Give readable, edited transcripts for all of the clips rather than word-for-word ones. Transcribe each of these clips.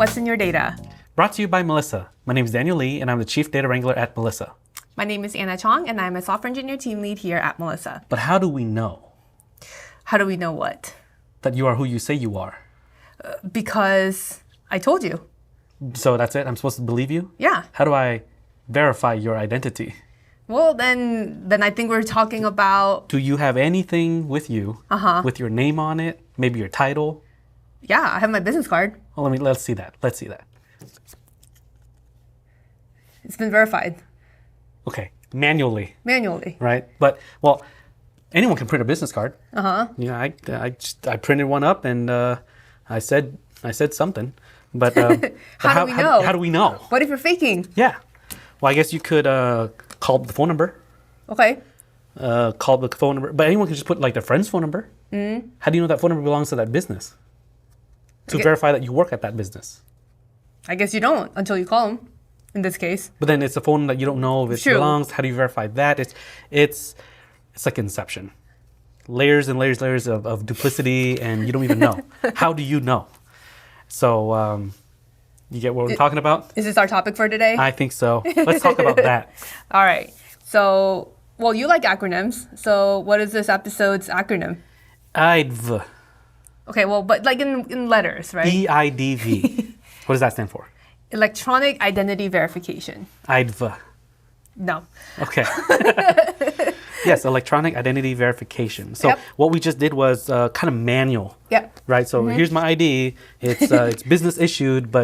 What's in Your Data? Brought to you by Melissa. My name is Daniel Lee, and I'm the Chief Data Wrangler at Melissa. My name is Anna Chong, and I'm a software engineer team lead here at Melissa. But how do we know How do we know what? that you are who you say you are? Because I told you. So that's it? I'm supposed to believe you? Yeah. How do I verify your identity? Well, then I think we're talking about, Do you have anything with you with your name on it? Maybe your title? yeah, I have my business card. Well, let's see that. Let's see that. It's been verified Okay, manually, manually. right? But anyone can print a business card. Yeah, I printed one up and I said something. But How do we know? How do we know? What if you're faking? Yeah. Well, I guess you could call the phone number. Okay. Call the phone number. But anyone can just put like their friend's phone number. How do you know that phone number belongs to that business? To verify that you work at that business. I guess you don't until you call them, in this case. But then it's a phone that you don't know if it True. belongs. How do you verify that? It's like Inception. Layers and layers of duplicity, and you don't even know. How do you know? So you get what we're talking about? Is this our topic for today? I think so. Let's talk about that. All right. So, well, you like acronyms. So what is this episode's acronym? eIDV. Okay, well, but like in letters, right? eIDV. What does that stand for? Electronic Identity Verification. eIDV. No. Okay. Yes, electronic identity verification. So Yep. what we just did was kind of manual. Yep. Right. So here's my ID. It's business issued,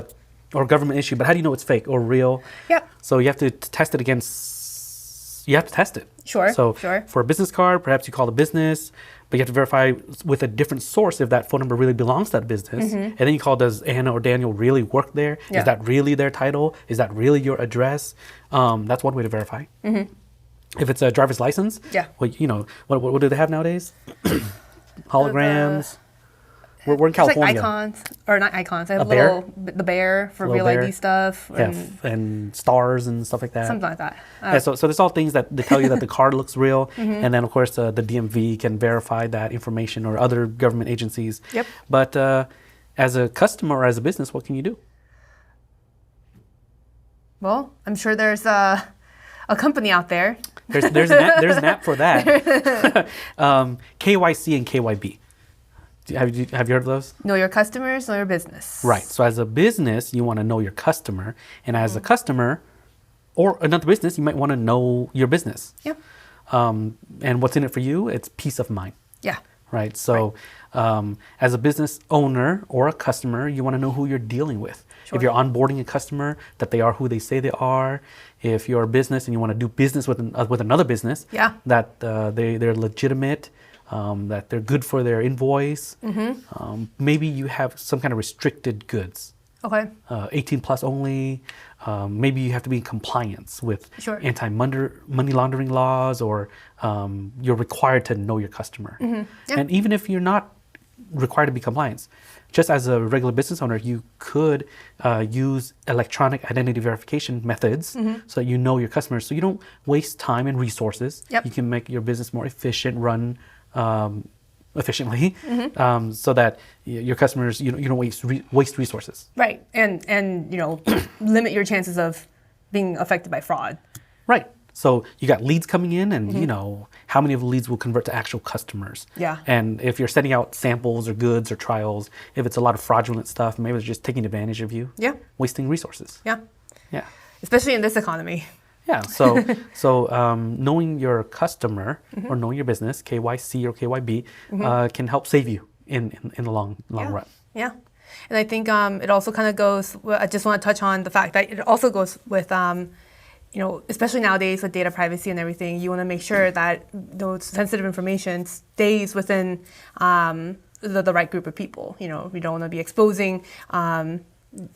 or government issued. But how do you know it's fake or real? Yep. So you have to test it against. You have to test it. Sure. So Sure. for a business card, perhaps you call the business, but you have to verify with a different source if that phone number really belongs to that business. And then you call, does Anna or Daniel really work there? Yeah. Is that really their title? Is that really your address? That's one way to verify. If it's a driver's license, Yeah. well, what do they have nowadays? Holograms. We're in It's like California. icons, or not icons. I have A bear? the bear for Little real bear. ID stuff. Yeah, and stars and stuff like that. Something like that. Yeah, so there's all things that they tell you that the card looks real, and then of course the DMV can verify that information, or other government agencies. Yep. But as a customer or as a business, what can you do? Well, I'm sure there's a company out there. There's an app for that. KYC and KYB. Have you heard of those? Know your customers, know your business. Right. So as a business, you want to know your customer, and as a customer or another business, you might want to know your business. Yeah. And what's in it for you? It's peace of mind. Yeah. Right. So as a business owner or a customer, you want to know who you're dealing with. Sure. If you're onboarding a customer, that they are who they say they are. If you're a business and you want to do business with another business, Yeah. that they're legitimate, that they're good for their invoice. Maybe you have some kind of restricted goods. Okay. 18 plus only. Maybe you have to be in compliance with Sure. anti-money laundering laws, or you're required to know your customer. Yeah. And even if you're not required to be compliant, just as a regular business owner, you could use electronic identity verification methods so that you know your customers, so you don't waste time and resources. Yep. You can make your business more efficient, run efficiently, so that your customers, you don't waste resources. Right. And limit your chances of being affected by fraud. Right. So you got leads coming in, and how many of the leads will convert to actual customers? Yeah. And if you're sending out samples or goods or trials, if it's a lot of fraudulent stuff, maybe they're just taking advantage of you. Yeah. Wasting resources. Yeah. Yeah. Especially in this economy. Yeah. So knowing your customer or knowing your business, KYC or KYB, can help save you in the long run. Yeah. And I think it also kind of goes, I just want to touch on the fact that it also goes with, especially nowadays with data privacy and everything, you want to make sure that those sensitive information stays within the right group of people. We don't want to be exposing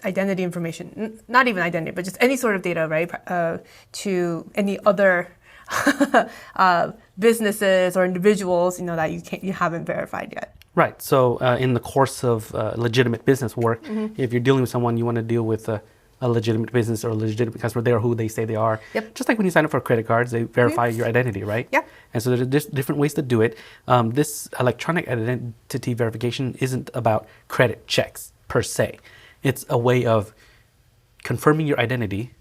identity information, not even identity, but just any sort of data, right, to any other businesses or individuals, that you haven't verified yet. Right. So in the course of legitimate business work, if you're dealing with someone, you want to deal with a legitimate business or a legitimate customer. They are who they say they are. Yep. Just like when you sign up for credit cards, they verify your identity, right? Yeah. And so there's different ways to do it. This electronic identity verification isn't about credit checks per se. It's a way of confirming your identity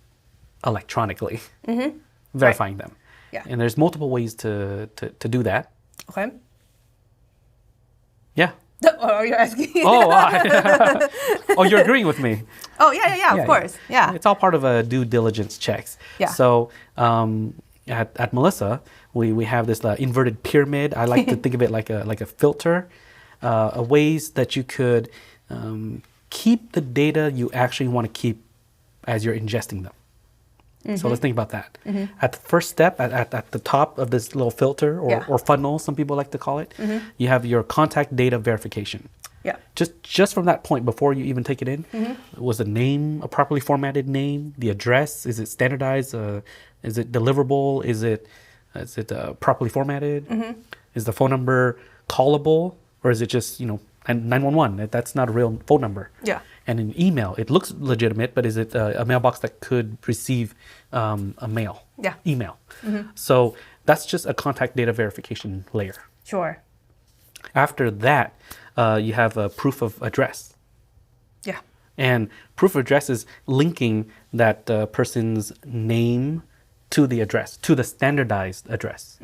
electronically, verifying them. Yeah. And there's multiple ways to do that. Okay. Yeah. Oh, you're asking? Oh, oh, you're agreeing with me. Oh, yeah, of course. Yeah. It's all part of a due diligence checks. Yeah. So at Melissa, we have this inverted pyramid. I like to think of it like a filter, ways that you could keep the data you actually want to keep as you're ingesting them. So let's think about that. At the first step, at the top of this little filter or funnel, some people like to call it, you have your contact data verification. Yeah. Just from that point, before you even take it in, was the name a properly formatted name? The address, is it standardized? Is it deliverable? Is it properly formatted? Is the phone number callable, or is it just 911? That's not a real phone number. Yeah. And an email, it looks legitimate, but is it a mailbox that could receive a mail? Yeah. Email. So that's just a contact data verification layer. Sure. After that, you have a proof of address. Yeah. And proof of address is linking that person's name to the address, to the standardized address.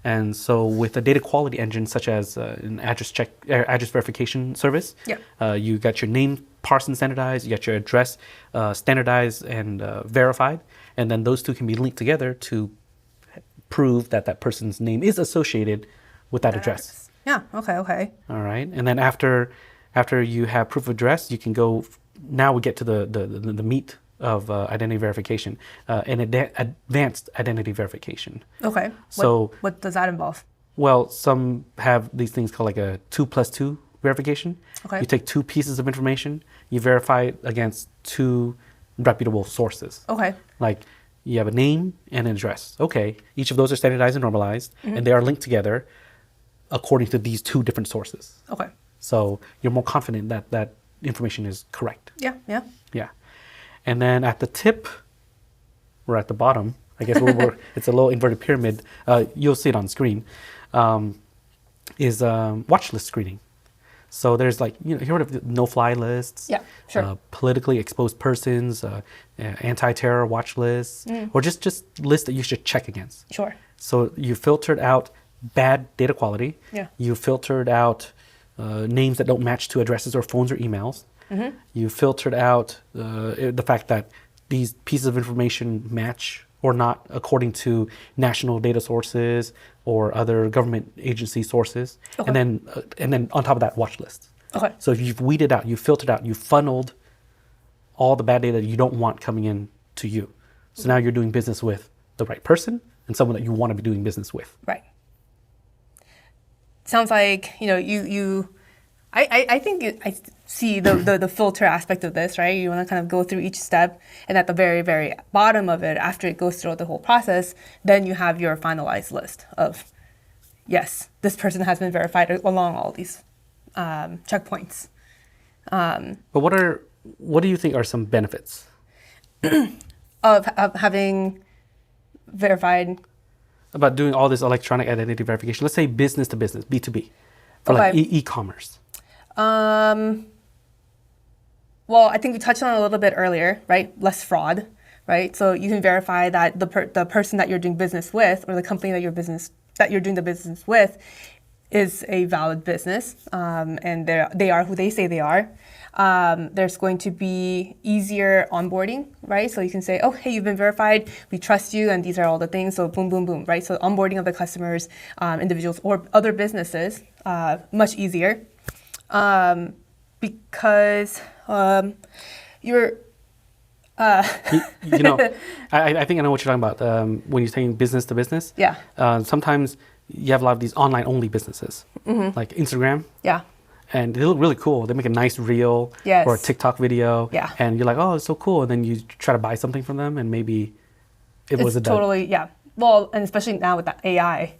And so with a data quality engine such as an address verification service, you got your name parsed and standardized, you got your address standardized and verified, and then those two can be linked together to prove that that person's name is associated with that address. Yeah, okay. All right, and then after you have proof of address, you can go, now we get to the meat of identity verification, and advanced identity verification. Okay. So what does that involve? Well, some have these things called like a 2+2 verification. Okay. You take two pieces of information, you verify it against two reputable sources. Okay. Like you have a name and an address. Okay, each of those are standardized and normalized, and they are linked together according to these two different sources. Okay. So you're more confident that that information is correct. Yeah. Yeah. And then at the tip, or at the bottom, I guess it's a little inverted pyramid. You'll see it on screen. Is watch list screening. So there's you heard of the no-fly lists? Yeah, sure. Politically exposed persons, anti-terror watch lists, or just lists that you should check against. Sure. So you filtered out bad data quality. Yeah. You filtered out names that don't match to addresses or phones or emails. You filtered out the fact that these pieces of information match or not according to national data sources or other government agency sources. Okay. And then on top of that, watch lists. Okay. So you've weeded out, you've filtered out, you've funneled all the bad data you don't want coming in to you. So now you're doing business with the right person and someone that you want to be doing business with. Right. Sounds like, I think I see the filter aspect of this, right? You want to kind of go through each step, and at the very, very bottom of it, after it goes through the whole process, then you have your finalized list of, yes, this person has been verified along all these checkpoints. But what do you think are some benefits of having verified? About doing all this electronic identity verification? Let's say business to business, B2B, for like e-commerce. Well, I think we touched on it a little bit earlier, right? Less fraud, right? So you can verify that the person that you're doing business with, or the company that you're doing the business with, is a valid business, and they are who they say they are. There's going to be easier onboarding, right? So you can say, oh, hey, you've been verified, we trust you, and these are all the things. So boom, boom, boom, right? So onboarding of the customers, individuals, or other businesses, much easier. Because you're... I think I know what you're talking about when you're saying business to business. Yeah. Sometimes you have a lot of these online-only businesses, like Instagram. Yeah. And they look really cool. They make a nice reel or a TikTok video. Yeah. And you're like, oh, it's so cool. And then you try to buy something from them, and maybe it was a totally, yeah. Well, and especially now with the AI.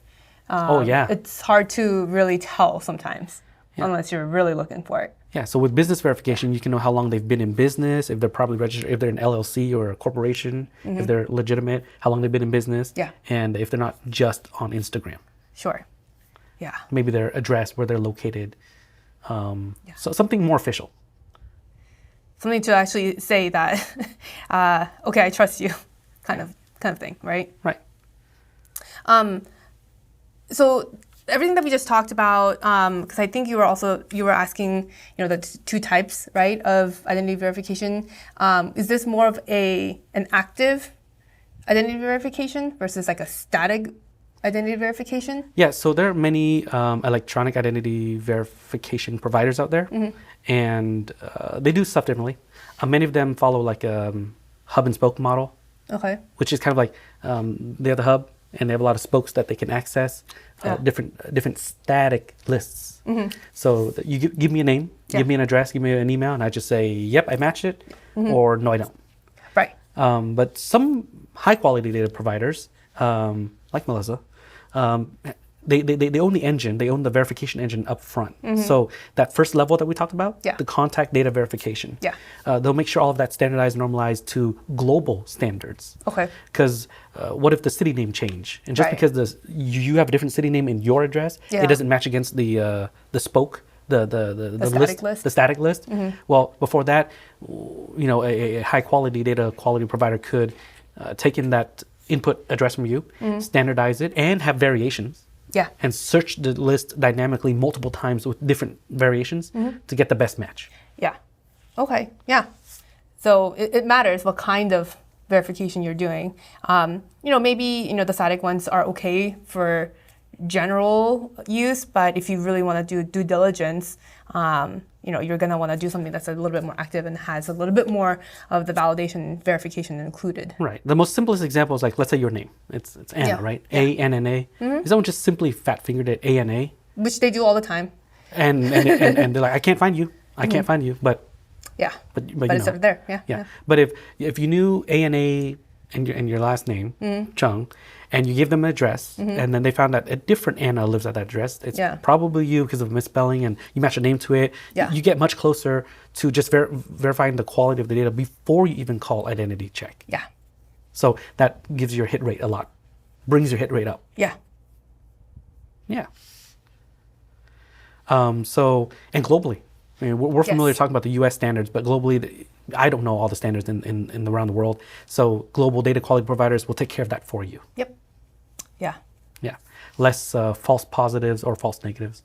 It's hard to really tell sometimes, unless you're really looking for it. Yeah, so with business verification, you can know how long they've been in business, if they're probably registered, if they're an LLC or a corporation, if they're legitimate, how long they've been in business, and if they're not just on Instagram. Sure. Yeah. Maybe their address, where they're located. So something more official. something to actually say that, okay, I trust you, kind of thing, right? Right. So everything that we just talked about, because I think you were asking, the two types, right, of identity verification. Is this more of an active identity verification versus like a static identity verification? Yeah, so there are many electronic identity verification providers out there, and they do stuff differently. Many of them follow like a hub and spoke model, Okay. which is kind of like they have the hub and they have a lot of spokes that they can access, different static lists. So you give me a name, give me an address, give me an email, and I just say, yep, I match it, or no, I don't. Right. But some high quality data providers, like Melissa, they own the engine, they own the verification engine up front. So that first level that we talked about, the contact data verification, they'll make sure all of that's standardized, normalized to global standards. Okay. Because what if the city name change? And just because you have a different city name in your address, it doesn't match against the spoke, the static list. The static list. Well, before that, a high quality data quality provider could take in that input address from you, standardize it, and have variations. Yeah. And search the list dynamically multiple times with different variations to get the best match. Yeah. Okay. Yeah. So it matters what kind of verification you're doing. Maybe the static ones are okay for general use, but if you really want to do due diligence, you're going to want to do something that's a little bit more active and has a little bit more of the validation verification included. Right. The most simplest example is like, let's say your name. It's Anna, right? A-N-N-A. If someone just simply fat-fingered it, A-N-A. Which they do all the time. And they're like, I can't find you. I can't find you. But it's up there. Yeah. But if you knew A-N-A and your last name, Chung, and you give them an address, and then they found that a different Anna lives at that address, it's probably you because of misspelling, and you match a name to it. You get much closer to just verifying the quality of the data before you even call identity check. Yeah. So that gives your hit rate a lot, brings your hit rate up. Yeah. Yeah. And globally, I mean, we're familiar talking about the U.S. standards, but globally, I don't know all the standards in around the world. So global data quality providers will take care of that for you. Yep. Yeah. Yeah. Less false positives or false negatives.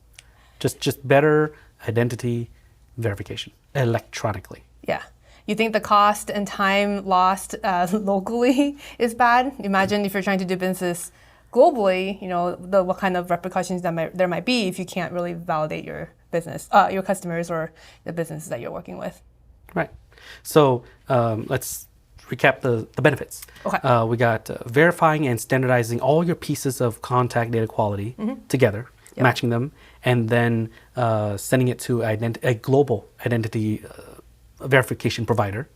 Just better identity verification electronically. Yeah. You think the cost and time lost locally is bad? Imagine if you're trying to do business globally, what kind of repercussions there might be if you can't really validate your business, your customers or the businesses that you're working with. Right. So let's recap the benefits. Okay. We got verifying and standardizing all your pieces of contact data quality together, matching them, and then sending it to a global identity verification provider.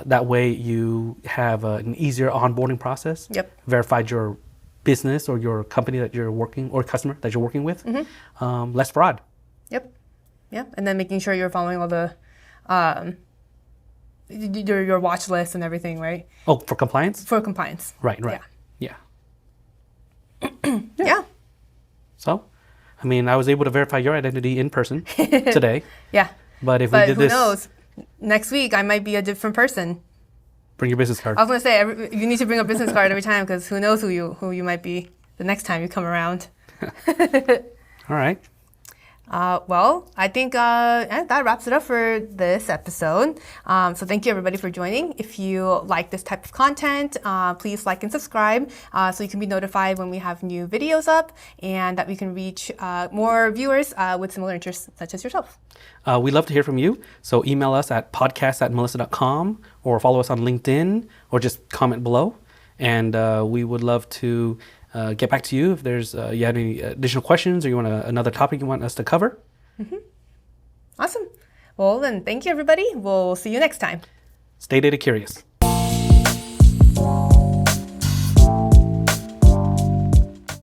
That way you have an easier onboarding process. Verified your business or your company that you're working or customer that you're working with. Less fraud. Yep. And then making sure you're following all the your watch list and everything, right? Oh, for compliance? For compliance. Right. Yeah. Yeah. So, I mean, I was able to verify your identity in person today. Yeah. But if we did who this, knows? Next week I might be a different person. Bring your business card. I was gonna say you need to bring a business card every time because who knows who you might be the next time you come around. All right. Well, I think that wraps it up for this episode. So thank you everybody for joining. If you like this type of content, please like and subscribe so you can be notified when we have new videos up and that we can reach more viewers with similar interests such as yourself. We love to hear from you. So email us at podcast@melissa.com or follow us on LinkedIn or just comment below. And we would love to get back to you if there's you had any additional questions or you want another topic you want us to cover. Awesome. Well, then thank you, everybody. We'll see you next time. Stay data curious.